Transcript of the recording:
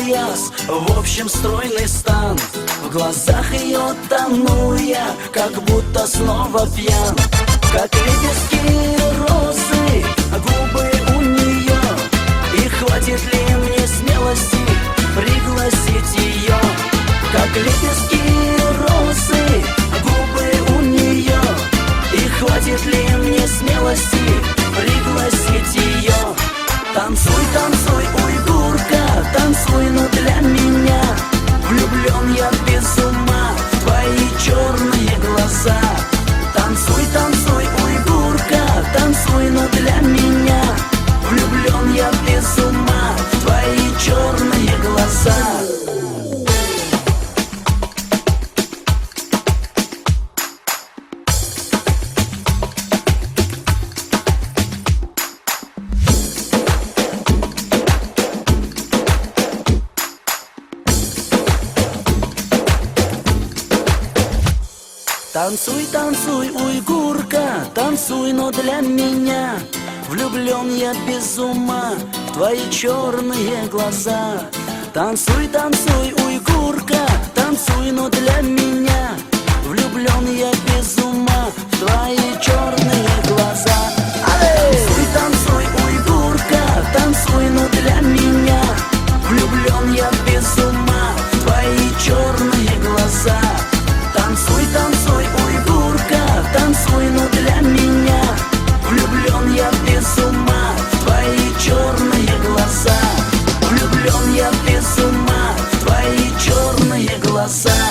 пияс, в общем стройный стан. В глазах ее тону я, как будто снова пьян. Как лепестки розы, губы у нее, и хватит ли мне смелости пригласить ее? Как лепестки розы, губы у нее, и хватит ли мне смелости пригласить ее? Танцуй, танцуй, уйгурка, танцуй, но для меня. Влюблен я без ума в твои черные глаза. Танцуй, танцуй, уйгурка, танцуй, но для меня. Влюблен я без ума в твои черные глаза. Танцуй, танцуй, уйгурка, танцуй, но для меня. Влюблен я без ума в твои черные глаза. Танцуй, танцуй, уйгурка, танцуй, но для меня. Влюблен я без ума в твои черные глаза. Танцуй, танцуй, уйгурка, танцуй, но для меня. Влюблен я без ума в твои черные глаза. Танцуй, танцуй, уйгурка, танцуй, но для меня. Влюблен я без ума в твои черные глаза. Влюблен я без ума в твои черные глаза.